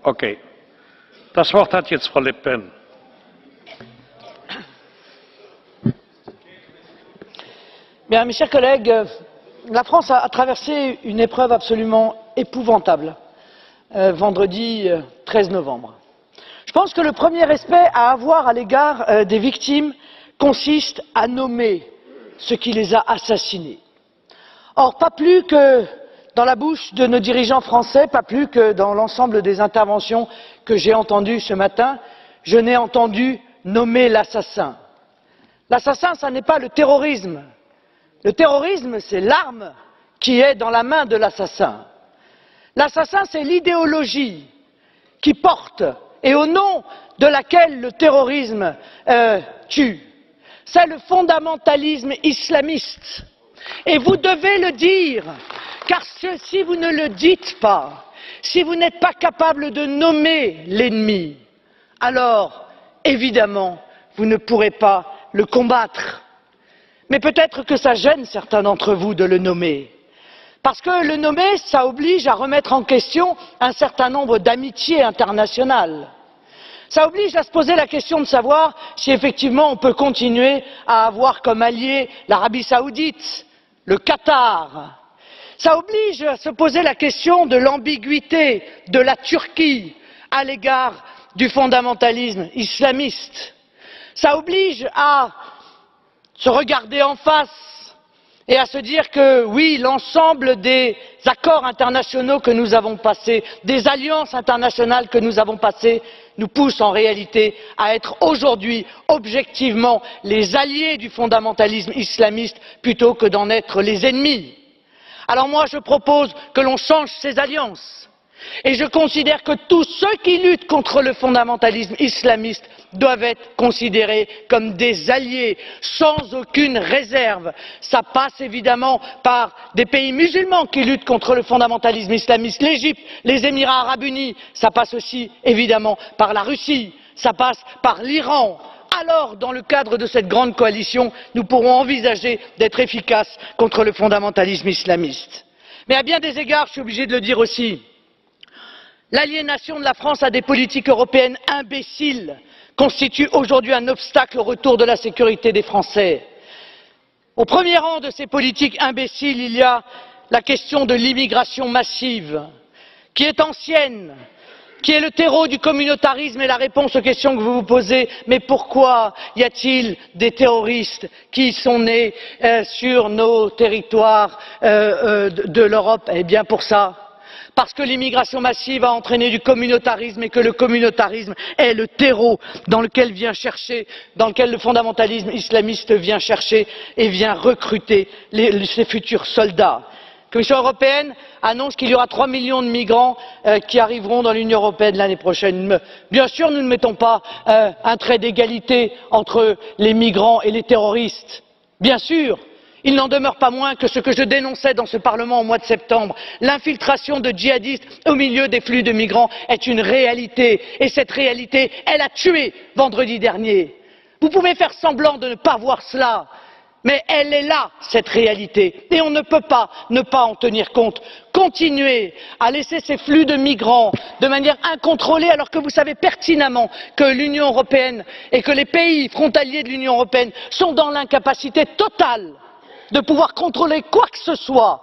Okay. Das Wort hat jetzt Frau Le Pen. Bien, mes chers collègues, la France a traversé une épreuve absolument épouvantable vendredi 13 novembre. Je pense que le premier respect à avoir à l'égard des victimes consiste à nommer ce qui les a assassinés. Or, pas plus que dans la bouche de nos dirigeants français, pas plus que dans l'ensemble des interventions que j'ai entendues ce matin, je n'ai entendu nommer l'assassin. L'assassin, ce n'est pas le terrorisme. Le terrorisme, c'est l'arme qui est dans la main de l'assassin. L'assassin, c'est l'idéologie qui porte et au nom de laquelle le terrorisme tue. C'est le fondamentalisme islamiste. Et vous devez le dire, car si vous ne le dites pas, si vous n'êtes pas capable de nommer l'ennemi, alors, évidemment, vous ne pourrez pas le combattre. Mais peut-être que ça gêne certains d'entre vous de le nommer. Parce que le nommer, ça oblige à remettre en question un certain nombre d'amitiés internationales. Ça oblige à se poser la question de savoir si effectivement on peut continuer à avoir comme allié l'Arabie Saoudite, le Qatar. Ça oblige à se poser la question de l'ambiguïté de la Turquie à l'égard du fondamentalisme islamiste. Ça oblige à se regarder en face et à se dire que oui, l'ensemble des accords internationaux que nous avons passés, des alliances internationales que nous avons passées, nous poussent en réalité à être aujourd'hui objectivement les alliés du fondamentalisme islamiste plutôt que d'en être les ennemis. Alors moi je propose que l'on change ces alliances et je considère que tous ceux qui luttent contre le fondamentalisme islamiste doivent être considérés comme des alliés, sans aucune réserve. Ça passe évidemment par des pays musulmans qui luttent contre le fondamentalisme islamiste, l'Égypte, les Émirats arabes unis, ça passe aussi évidemment par la Russie, ça passe par l'Iran. Alors, dans le cadre de cette grande coalition, nous pourrons envisager d'être efficaces contre le fondamentalisme islamiste. Mais à bien des égards, je suis obligé de le dire aussi, l'aliénation de la France à des politiques européennes imbéciles constitue aujourd'hui un obstacle au retour de la sécurité des Français. Au premier rang de ces politiques imbéciles, il y a la question de l'immigration massive, qui est ancienne, qui est le terreau du communautarisme et la réponse aux questions que vous vous posez. Mais pourquoi y a-t-il des terroristes qui sont nés sur nos territoires de l'Europe? Eh bien pour ça. Parce que l'immigration massive a entraîné du communautarisme et que le communautarisme est le terreau dans lequel le fondamentalisme islamiste vient chercher et vient recruter ses futurs soldats. La Commission européenne annonce qu'il y aura 3 millions de migrants qui arriveront dans l'Union européenne l'année prochaine. Bien sûr, nous ne mettons pas un trait d'égalité entre les migrants et les terroristes. Bien sûr. Il n'en demeure pas moins que ce que je dénonçais dans ce Parlement au mois de septembre, l'infiltration de djihadistes au milieu des flux de migrants est une réalité. Et cette réalité, elle a tué vendredi dernier. Vous pouvez faire semblant de ne pas voir cela, mais elle est là, cette réalité. Et on ne peut pas ne pas en tenir compte. Continuer à laisser ces flux de migrants de manière incontrôlée alors que vous savez pertinemment que l'Union européenne et que les pays frontaliers de l'Union européenne sont dans l'incapacité totale de pouvoir contrôler quoi que ce soit,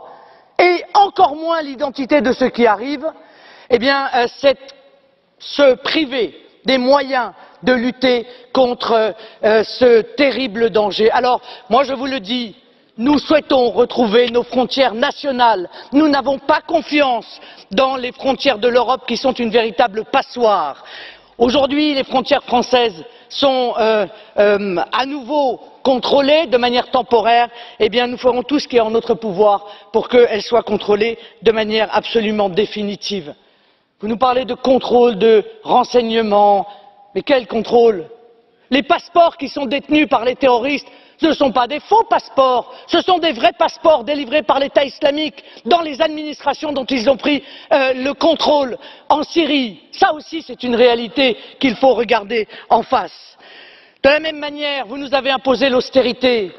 et encore moins l'identité de ceux qui arrivent, eh bien, c'est se priver des moyens de lutter contre ce terrible danger. Alors, moi je vous le dis, nous souhaitons retrouver nos frontières nationales. Nous n'avons pas confiance dans les frontières de l'Europe qui sont une véritable passoire. Aujourd'hui, les frontières françaises sont à nouveau contrôlées de manière temporaire. Eh bien, nous ferons tout ce qui est en notre pouvoir pour qu'elles soient contrôlées de manière absolument définitive. Vous nous parlez de contrôle, de renseignement, mais quel contrôle? Les passeports qui sont détenus par les terroristes, ce ne sont pas des faux passeports, ce sont des vrais passeports délivrés par l'État islamique dans les administrations dont ils ont pris le contrôle en Syrie. Ça aussi, c'est une réalité qu'il faut regarder en face. De la même manière, vous nous avez imposé l'austérité.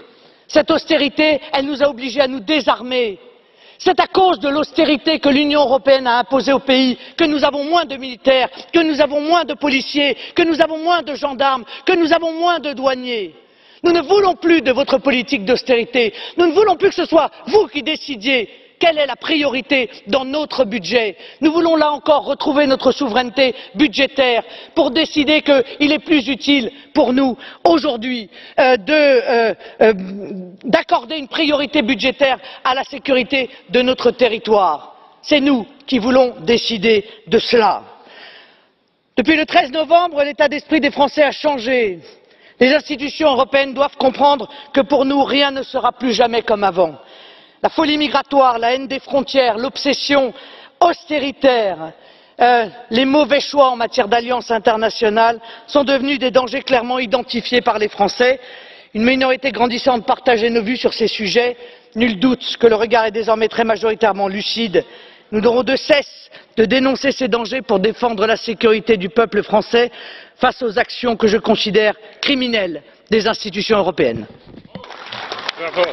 Cette austérité, elle nous a obligés à nous désarmer. C'est à cause de l'austérité que l'Union européenne a imposée au pays que nous avons moins de militaires, que nous avons moins de policiers, que nous avons moins de gendarmes, que nous avons moins de douaniers. Nous ne voulons plus de votre politique d'austérité. Nous ne voulons plus que ce soit vous qui décidiez quelle est la priorité dans notre budget. Nous voulons là encore retrouver notre souveraineté budgétaire pour décider qu'il est plus utile pour nous aujourd'hui d'accorder une priorité budgétaire à la sécurité de notre territoire. C'est nous qui voulons décider de cela. Depuis le 13 novembre, l'état d'esprit des Français a changé. Les institutions européennes doivent comprendre que pour nous, rien ne sera plus jamais comme avant. La folie migratoire, la haine des frontières, l'obsession austéritaire, les mauvais choix en matière d'alliances internationales sont devenus des dangers clairement identifiés par les Français. Une minorité grandissante partageait nos vues sur ces sujets. Nul doute que le regard est désormais très majoritairement lucide. Nous n'aurons de cesse de dénoncer ces dangers pour défendre la sécurité du peuple français face aux actions que je considère criminelles des institutions européennes. Bravo.